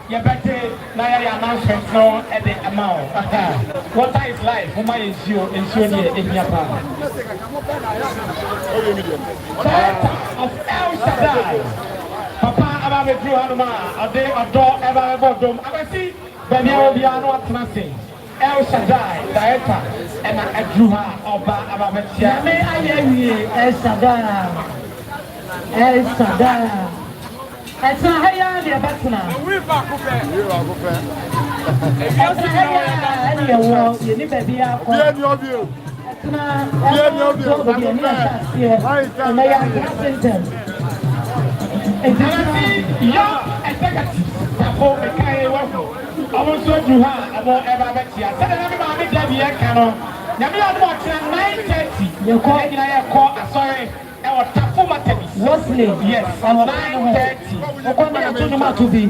You better now your announcement now at the amount. Water is life. Who might ensure in your power? Of El Shaddai. Papa, about the Drew Hanuma, a day or door ever about them. I see Benny Obiano at nothing. El Shaddai, Director, and I drew her about the Yame. I hear El Shaddai. El Shaddai. It's not how you're the Batsuna. We're back up there. It's not how you need to be out. It's not young executives. Baffour Kyei almost so you have about ever bet here. Tell everybody that we can. Now we are watching 9:30. You call it a call. Sorry. Wezzy, yes, 9:30. To be.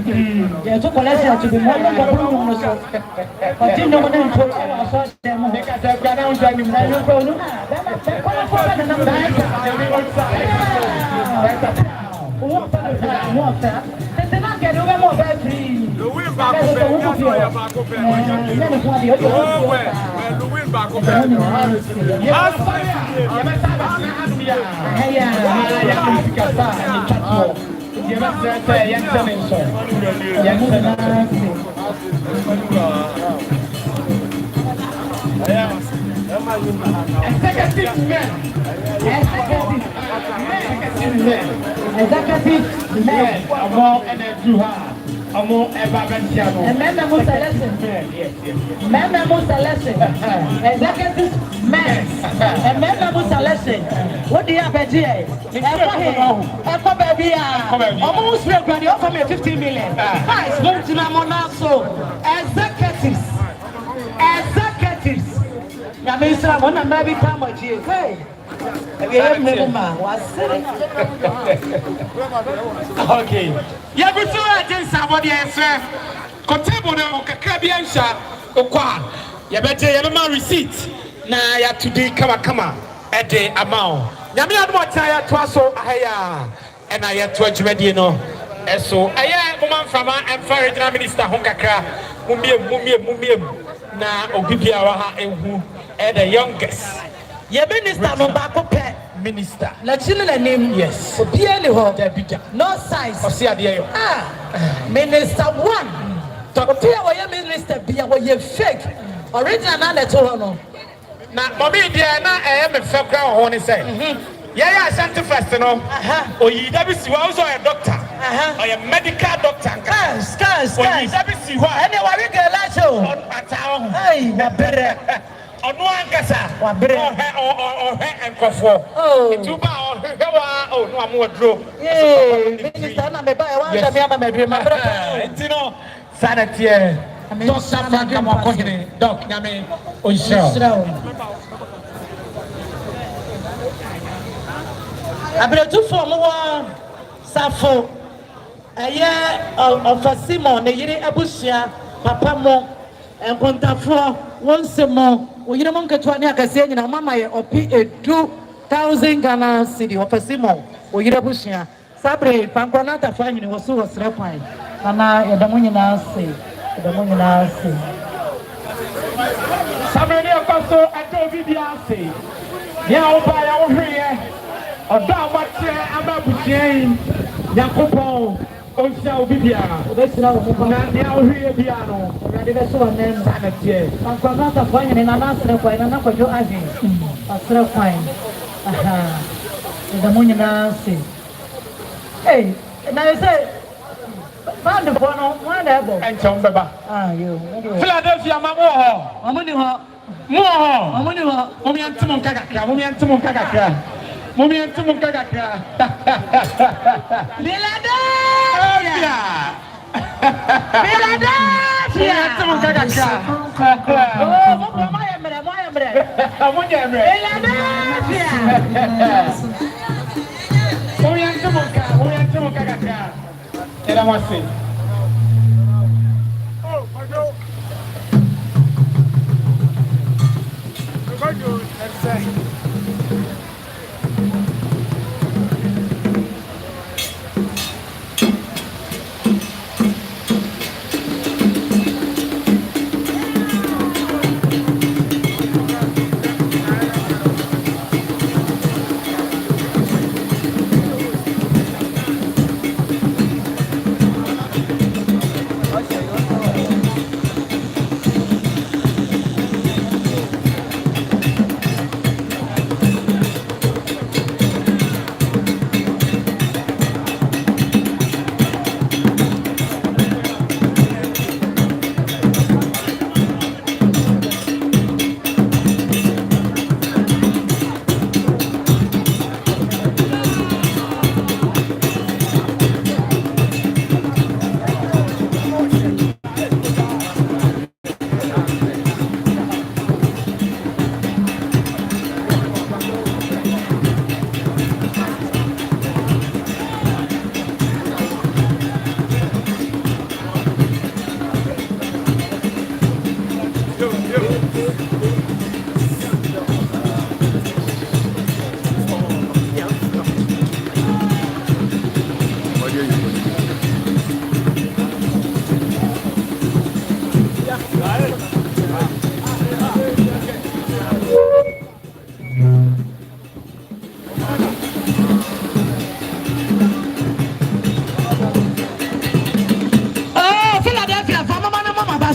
Yeah, to collect to be more than the room. But you know what I'm talking about. Because I've got out and executive men, among and among Evagantiano. And men are most lesson. Men are most lesson. Executive men. And men are most lesson. What do you have at here? Echo baby, almost when you offer me 15 million. Nice, going to Namonaso. Executives. Executives. Yamisra, one and maybe come with you. Hey. Okay. Yeah, but so I just somebody answer. Kotebo Kabiansha Okwa. You better have my receipt. Now ya today come at the amount. Yami had more tire twaso aya and I had to ready no. So I woman from and foreign minister Honkakra Mumie na Obibiawa and who are the youngest. Ye minister no bako pe minister. Let's see the name. Yes. Obiele ho. No size. Minister one. Obiya wo ye minister bia wo ye fake. Original na leto ho no. Na mommy dia na me fake kra ho ni say. Yeah, Santa first no. Oyi da bi si wa also a doctor. Or a medical doctor. Scans. Oyi da bi si wa. Any wa we get la show. Atawo. Hey, wa bere. Ono Nkansah wabre and Kwarteng tuba no amu dro minister na me ba wa da me ama me dream ntino sanatie to safa kama kohine doc nyame onshira abretu form wa safo eye ofasimo ne yiri abusia papa mo enkontafo wonsemo oyina monke twani akase nyina mama ye opi 2000 Ghana cedi ofasimo oyira busia sabre pankona ta fa nyina woso wosre kwan ana yedamu nyina ase sabre ne akoso ato bibia ase ya oba ya wo hweye oda amate amabusia yakopon Onsia Obibia, Obesra, Nania, Biano, Radiveso, and Sanity. Pankwanata fine and another fine, and for your agent. A throw fine. Aha, the Munina say. Hey, and I say, found the one elbow. And Tom Baba. Ah, you. Philadelphia, Mamma, Amuniha, Moha, Amuniha, Mumiantum Kaka. Philadelphia!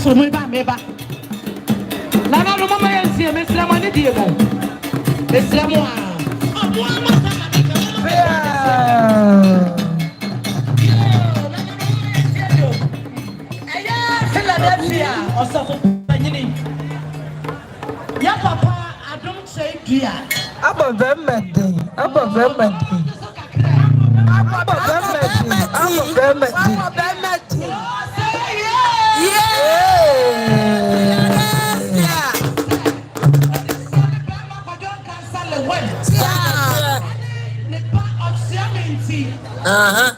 So meba na no mama yansi mesra mo ne die mo mesra mo Philadelphia osofo panyini ya papa adom say dia abovemedi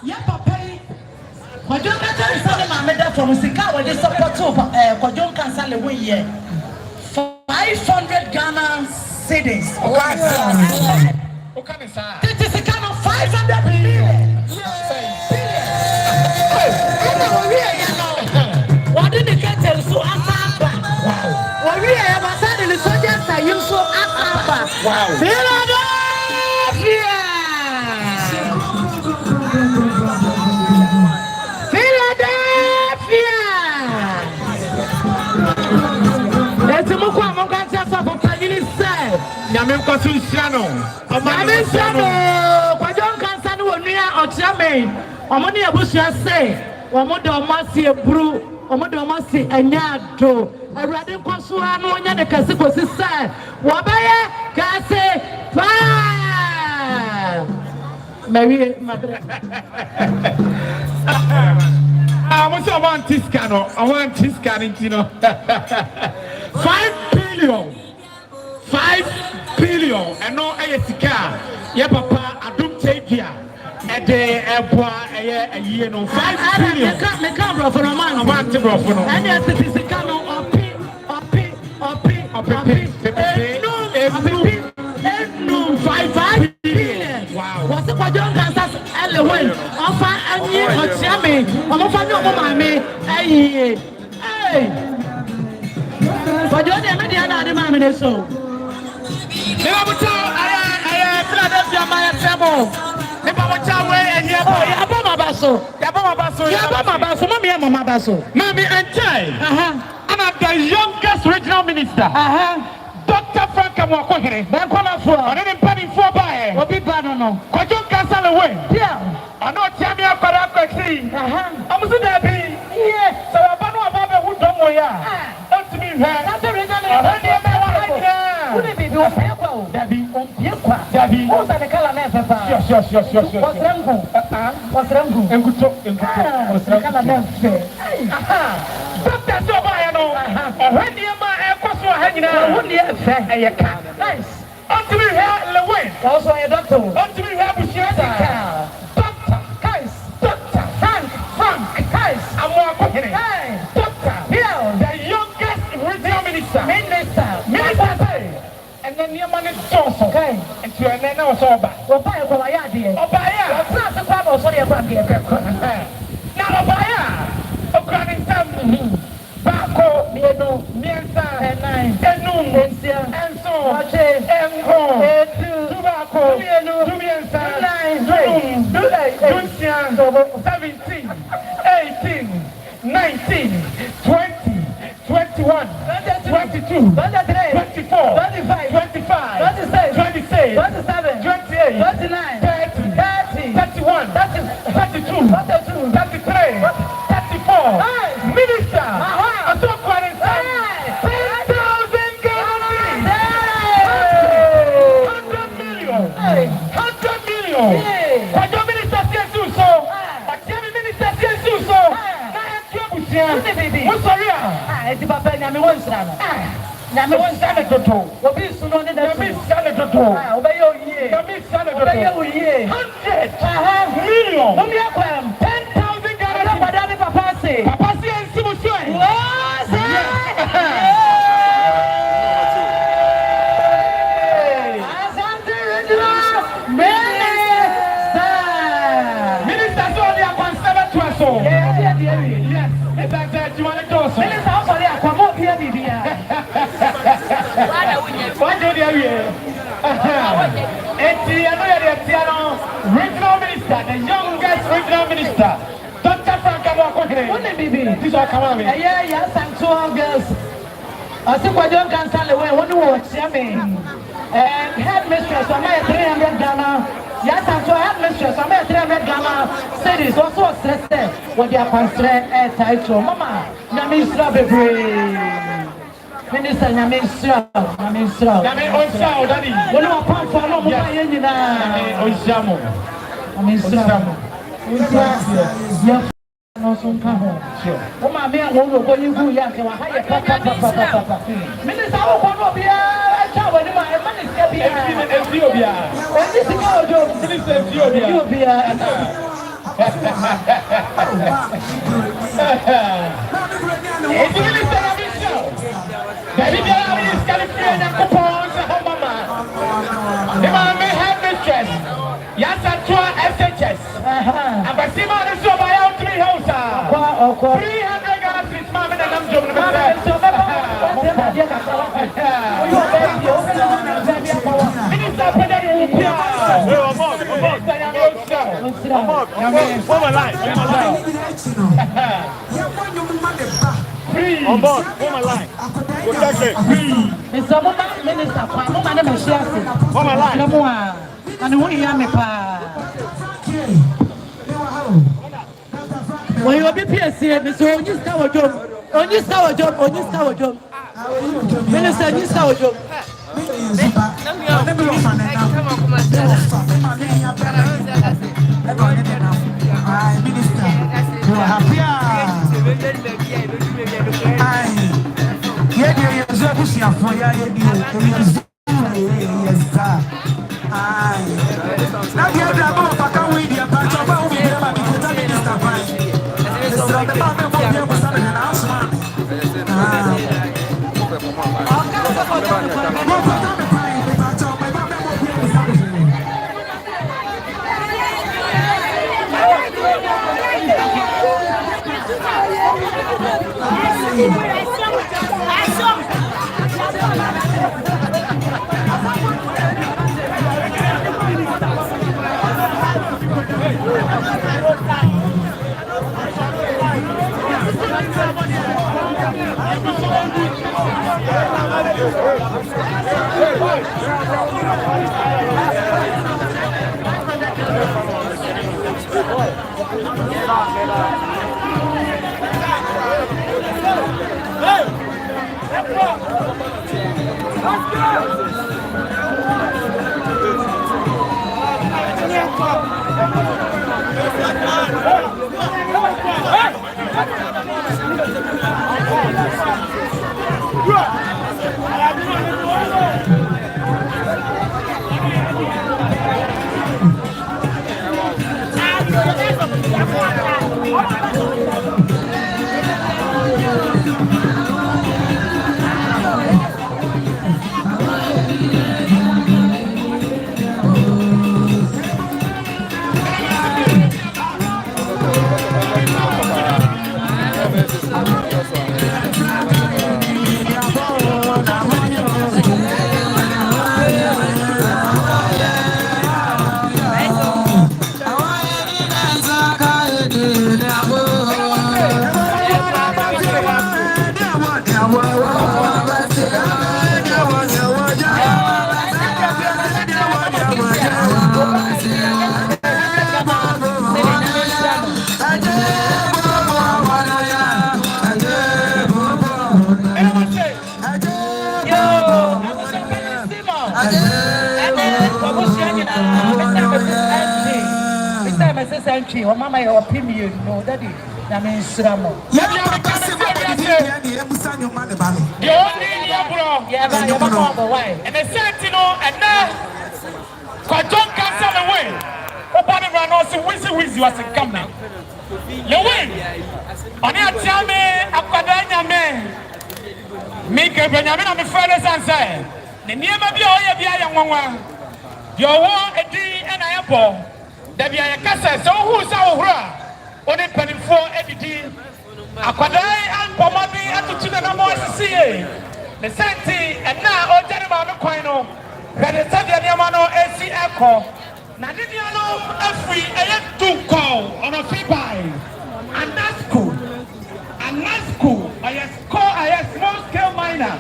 yeah, papa. Kwadwo Nkansah le mama da from sika we dey support Kwadwo Nkansah le we here 500 Ghana cedis. Okay, sir. This is a kind of 500 million. What did the cattle so after? Wow. What we have said in the soldiers are you so after? Wow. Philadelphia. Nyame kwasu nsiano Nyame nsiano Kwadwo Nkansah no onua ochiame omoni abusua se omodo omasi ebru omodo omasi anyado awurade kwasu anu onya de kase kosi se wobaye kase pa Mary madre I want Tiscano. I want Tiscano. 5 billion. 5 billion. And no ASK. Yeah, Papa, I don't take here. At the airport, a year, no 5 billion. Me come from a man. I want to go for no. And yes, it is a canon of P. No, 5 billion. Wow. What's the Kwadwo Nkansah Lilwin? Offer any Ochiame. I'm offering no mommy. Hey. Kwadwo de me dia na de ma me so. Me wa buto I Philadelphia my table. Me ba buto we ehia bo. Ya ba mabaso. Mami ya mama baso. Mami enjoy. I'm the youngest regional minister. Dr. Frank Amwakohere. Ben kwana fo. I didn't pay for buy. Obi ba no no. Kwadwo Nkansah Lilwin. Yeah. I know Sammy akwara kwesi. I'm so happy. Yeah. So I know about the who don't know ya. Don't me here. That's the reason I want to be do pepper. Dabi. Dabi. Who's the color na pepper? Sure. What's Rengu? Enguto. Color na pepper. Doctor Joba no. When you ma e kwaso hanyina. Who dey fair? Nice. Until we hear Lilwin. Also a doctor. Until we hear Bushia. Doctor. Doctor. Frank. Amwakohere. Doctor. The youngest regional minister. And then your man is Johnson. Okay. And you are now Oba. Obaya kwa yadi. Obaya. Otra kwa bo so dey kwa dey kwa. Na Obaya. Okran tam. Bako. Miensa. Enum. Enso. Enho. Tubako. Miensa. Dunsian. 17. 18. 19. 20. 21. 22. 23. 24. 25. 26. 27. 28. 29. 30. 31. 32. 33. 34. Minister. I took 10,000 Ghana. 100 million. 100 million. Kwadwo minister says so. Akemi minister says so. What's sorry? Eti papa nyame wonsra no. Nyame wonsra toto. Obi suno ne da. Nyame wonsra toto. Obeye oyiye. Nyame wonsra toto. Obeye oyiye. 100 million. Mummy akwam 10,000 Ghana. Papa say. Papa say ensimu so. Exactly. You want to do so? Minister, I'm sorry. I come up here, Bibia. What do you hear? It's the regional minister, the youngest regional minister. Dr. Frank Abakwe. What is Bibi? These are coming. Yeah, yes, and 2 girls. I think Kwadwo Nkansah away. What do you watch? Sammy. Headmistress, I'm at 300 Ghana. Yes, I'm so headmistress, I'm at 300 Ghana. Cities also stressed with their constraint title. Mama, Namisra Bebre. Minister Namisra. Namisra, Daddy. What do I pump for? No more. Ojamo. Namisra. Yeah. No, some come home. Sure. Oh, my man, won't go you go. Yeah, can I hire Papa? Minister, I won't be a child when my money is Ethiopia. When this is our job, Minister Ethiopia. It's Minister Abisha. Baby, there is California coupons. The man may have mistress. Yes, I try SHS. And by Simon is so by out 3 houses. 300 Ghana streets, Mamma, and I'm doing On board, for my line. It's a woman minister, my name is Shassi. For my line. No more. And who you me pa? When you be PSC, so you start a job. On you start a job. Minister, you start a job. Or Mama, your opinion, no, Daddy. I mean, Sramo. Yeah, and they said, you know, and now, Kwadwo Nkansah away. Open the run also, Wezzy was a company. Lilwin, on your tell me, Akwadanya me, make a Benjamin on the furthest answer. The near my young one. Your war a D and I apple. There be a cassa, so who's our on it penny for every Akwadai and Pomadi and to the Namo CA. The Santi and now Oheneba Coino. That is the Yamano AC Echo. Nadiano every a 2 call on a free buy. And that's cool. And that's cool. I have small scale miner.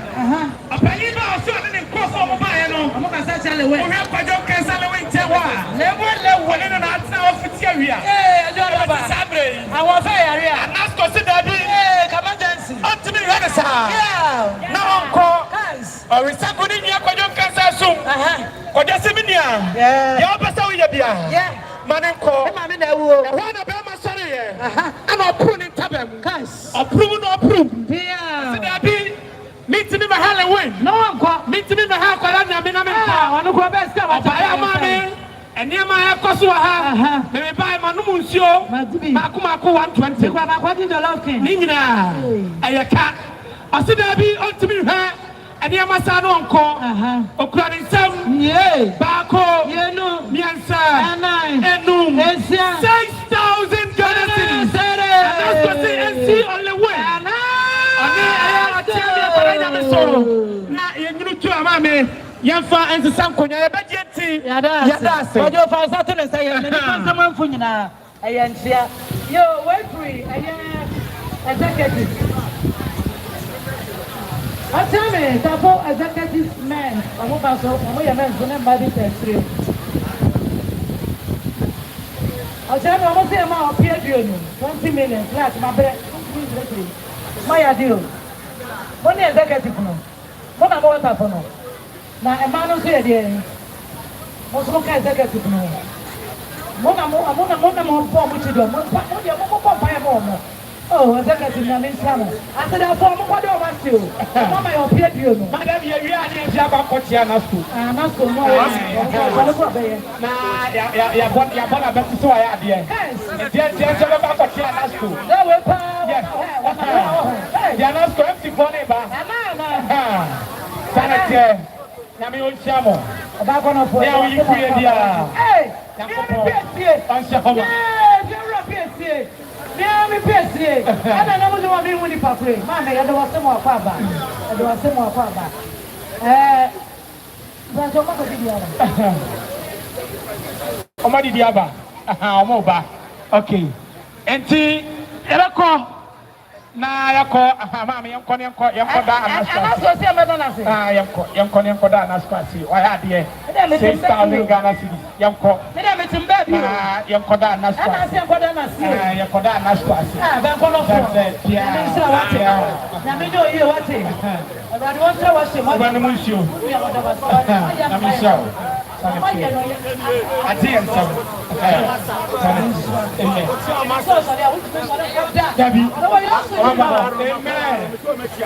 A penny now in cross over my own. I'm going to say, we have Kwadwo Lilwin Tewa. Never let in an answer of Italia. I was area. And that's considered emergency. Up to me, yeah. Now, Uncle. Or is that good in your Kwadwo soon? Or just a minute. Yeah. You're better with your yeah. Manenko, one of them, sorry, I'm approving Tabiri. Guys, approve. Yeah. Meeting in the Halloween. No, meeting in the Halloween. I'm going to go and near my Kosua, they buy Manumusio, Makumako 120. What did the love king? Nina, I can't. I said, I'll be on to me her. And near my son, Uncle, Ukrainian son, yea, Bako, Yenu, Nkansah, and 6,000 Ghana. That's what they see on the way. I tell you, now you to a mammy, Yanfa and the Sankonia, but yet, Yadas, but you're for Saturday, someone for you now. I am here. Yo, wait free, I am executive. I tell me, double executive men, I'm about to men for them by this extreme. I'll tell you, I want to say about peer 20 million, flat, my bread, my ideal. One executive, no. One about that for no. Now, a man who's here, most of the executive, no. One more form which you do. Oh, executive, I mean, I said, I form what I want to. Mama, you're peer, Madam, you're really about Kotiana school. I'm not so more. Nah, you're born a better so I had here. Yes, about Kotiana school. Yes, you're not going to Oheneba. Sanity, Yami old Chamo. About one of them, you create here. Hey, you're I'm busy. I don't know what you want to do. Mamma, I don't want some more papa. I don't want some more papa. That's what I'm doing. Omadi Diaba. Omoba. Okay. Enti, Elako. Na yako, mama, yamko da anaskasi. Yamko da anaskasi. Why had here 6,000 Ghana cedis. Yamko. Yamko da anaskasi. Yamko da anaskasi.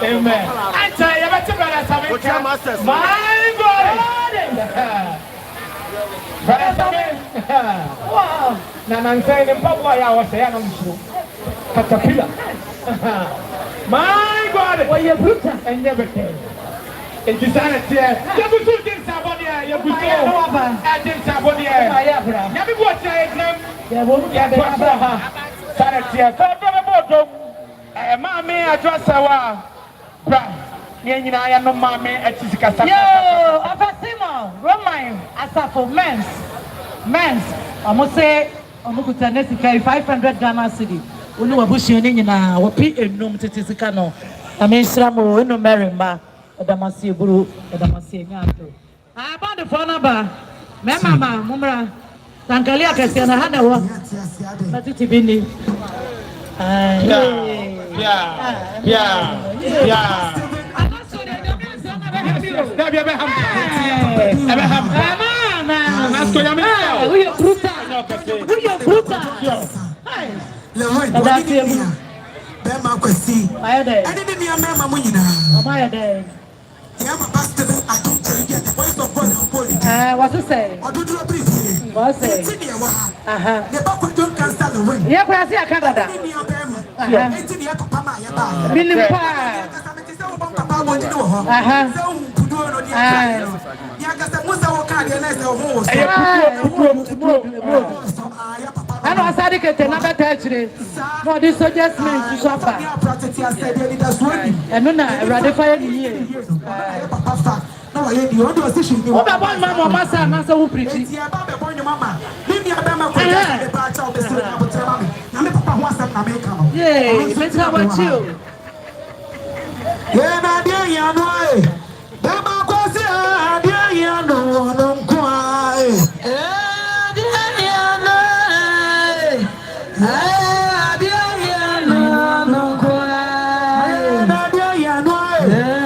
Amen. I tell you, my God. Wow. Now I'm saying in Papa, I was saying I'm sure. Caterpillar. My God, what you put and everything. It is an idea. You will do things about here. You will do things about here. You will watch it. You will get the sanity. Mammy, I trust our brand. I am no mammy at Tisikasa. Yo, Afasimo, Roman, Asafo, men's. I must say, Omukutanesi 500 Ghana cedi. Unu wabushi na wapi enum Tisikano. I mean, Sramo, no Marimba, Adamasi Buru, Adamasi Nyato. About the phone number, Mama, Mumra, Tankalia Cassiana Hanawa, Matibini. What's to say? What's it? Yeah, but I Canada. And no asade kete na beta achire. No this suggest me to suffer. Eno na Awurade fa ye ni. Na wa ye di o do station ni. O be boy mama masa na say who preach. Ti e ba be boy mama. Ni mi abema ko ja be ba cha o be sire na botre mama. Na me papa ho asem na me ka no. Yeah, better about you. Yeah, na dia ya no e. Be ma ko si a dia ya no no nko ai. Dia ya no e. Dia ya no no nko ai. Na dia ya no e.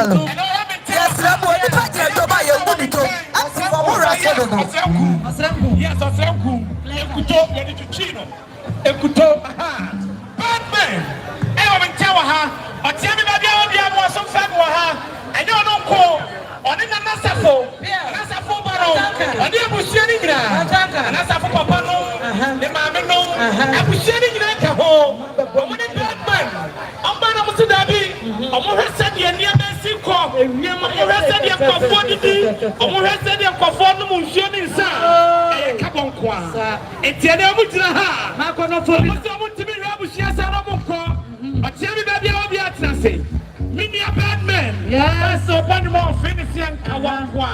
no. Yes, I'm going to put your door by your body. I'm for yes, Ekuto, Batman, I'm in Tower, or tell me about the idea of some family, and you don't call on in a Nasafo, Nasafo Baro, and they were sharing and Nasafo Papa, the Mamma, I was sharing in a home, but when it Batman, I'm going to Dabi, I'm going to send you near Mexico, I'm going to send you for 40, I'm going to send you for 40 Mushian, sir. Come on, Kwa. It's the name of Jaha. Makono for to be Rabushia Saramoko. But tell me that you are the Atlantic. Mini a bad man. Yes, so one more finishing Kawankwa.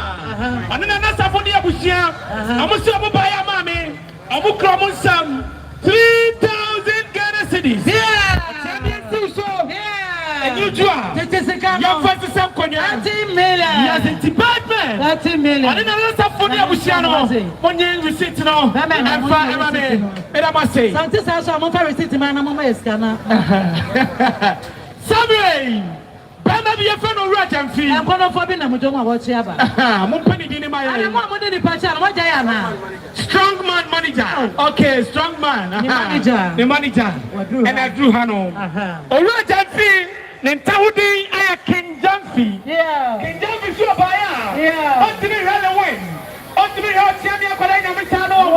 And then another for the Abushia. I'm a sub by a mammy. I'm a common sum. 3,000 Ghana cities. Yeah. And you draw. Your first sum, 30 million. Yes, it's a bad man. 30 million. I didn't know for the Abusiano. When you receipt now, I must say. Something else, I'm not receipt, man. I'm a scanner. Sammy, Bana be a friend of Raj and Fee. I'm going to forbid them. Don't watch Yaba. I'm opening in my eye. Strong man manager. Okay, strong man. The manager. And I drew Hano. Raj and Fee. Nentaudi I King Jamfi. Yeah. King Jamfi so baya. Yeah. Ultimate Halloween. Ultimate Hot Champion Kwadwo Mitano.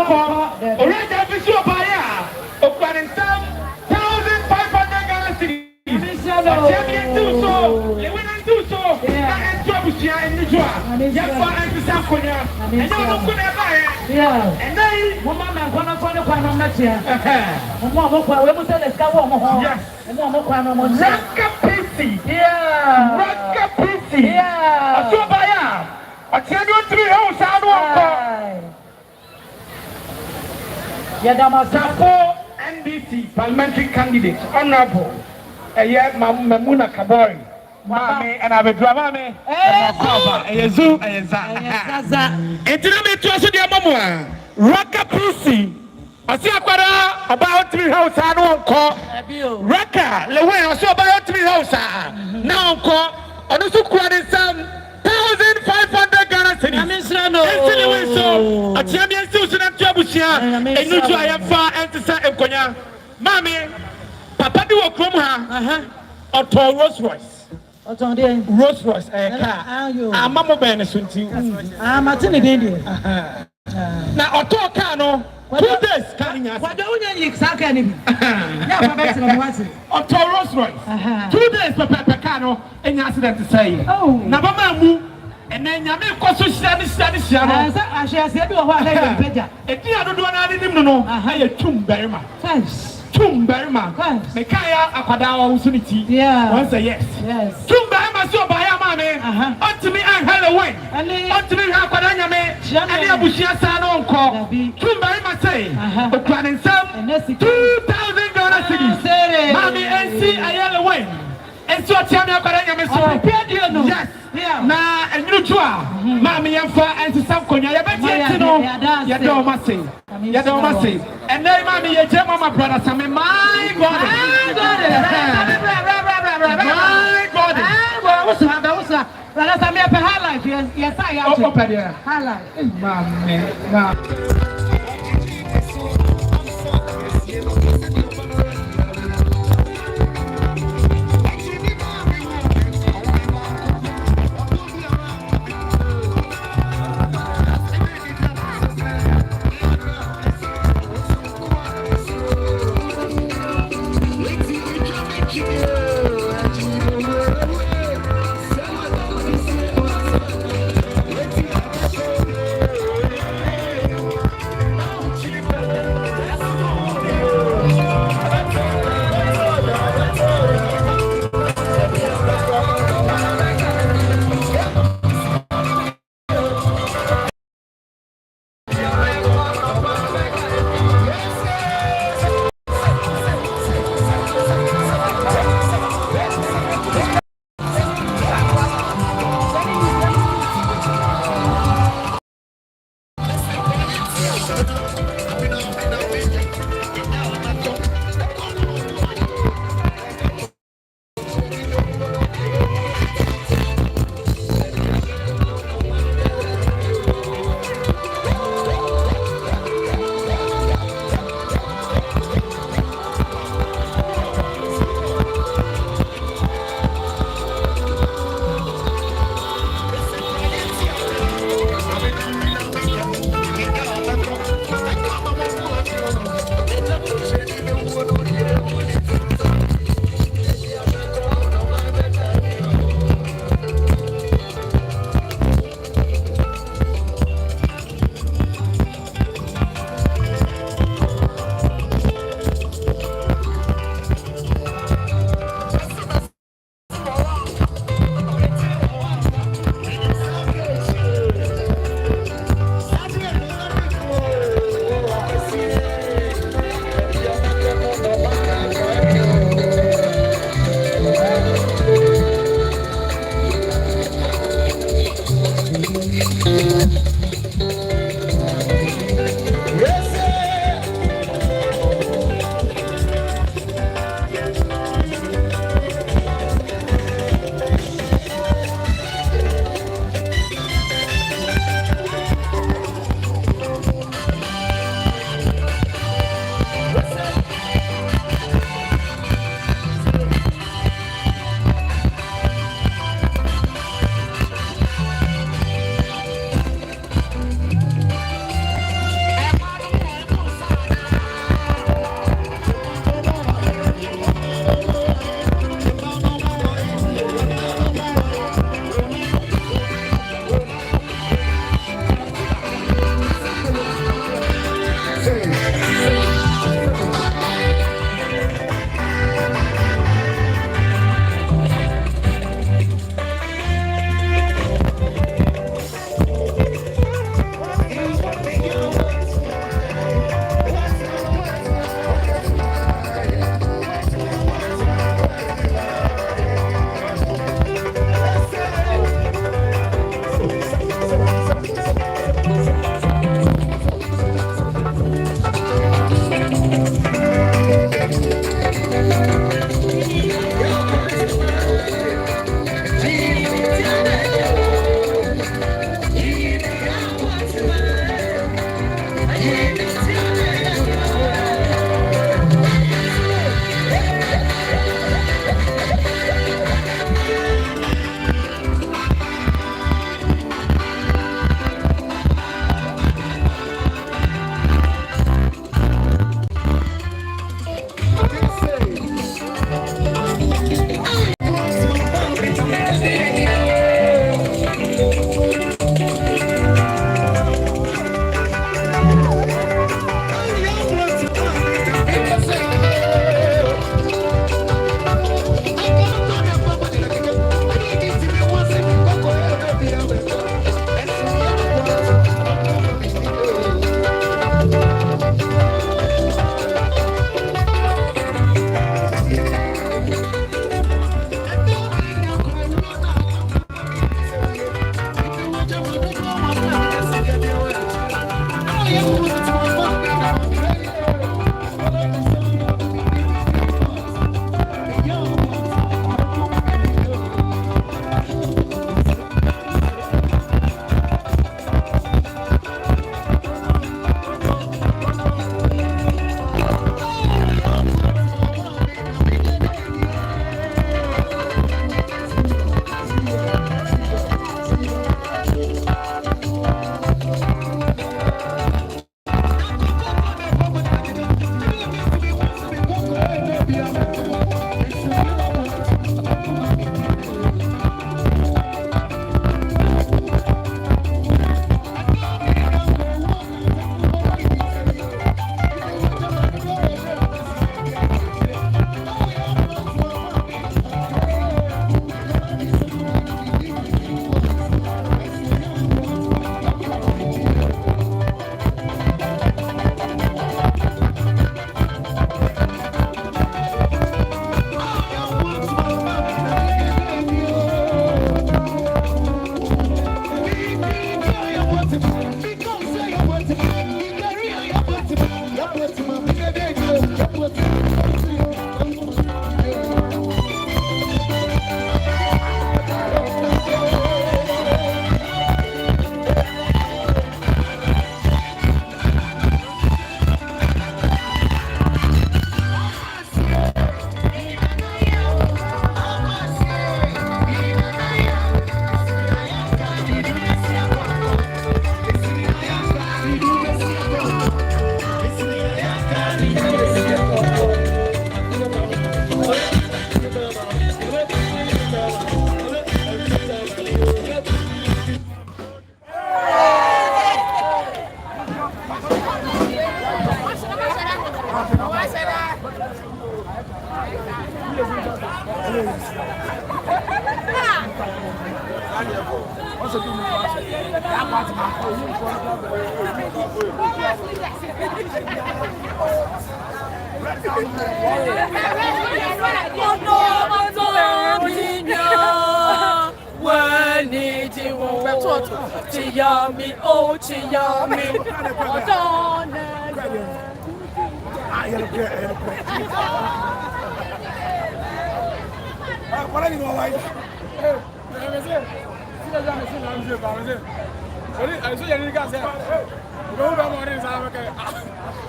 Already Jamfi so baya. Okwarentam 1,500 Ghana cities. Champion do so. Lilwin do so. And Trabusia in the draw. Yafa and Sakonya. And now look at that. Yeah. And then Mama gonna find a Kwanwo next year. Mama we say let's go. Yes. Raka Pisi. Yeah. Raka Pisi. Yeah. Asobaya. Atiano 3 house anu. Yadamasako NDC parliamentary candidate honorable. Mamuna Kabori. Mami and Abedramame. Eyezu Eyeza. Etiname tuaso dia mamwa. Raka Pisi. I see about 3 house I don't call Raka, Lilwin, I saw about 3 house now call on the Kwarteng some 1,500 Ghana cities. So a champion Susan and Trabusia, and you try and far and to say Konya. Mammy, Papa do a crumha or tall Rolls Royce. Rolls Royce, I'm Mamma Benesunti. I'm a tiny now, Otto Cano. 2 days coming out. What don't you exactly? Otto Rolls Royce. 2 days for Pecano and accident to say. Oh, Nabamamu. And then you make us study. I shall say, do what I have. If you don't do anything, no, I hire Tum Berma. Thanks. Tum Berma. Mekaya Akadawa Usunity. Yeah. Once a yes. Yes. Tum Berma so by a mammy. Unto me and Halloween. Unto me, Hakadanya me. And Abushia Sano call. Tum Berma say. But planning some 2,000 Ghana cities. Mammy and see a yellow wing. And so tell me Akadanya me so. Yes. Na and you draw, Mammy and Fa and to some Konya. You know, you don't must say. You don't must say. And then Mammy, you tell my brother, Sammy, my God. My God. What's that? Well, that's a mere hilife. Yes, I am. Hilife. Mammy.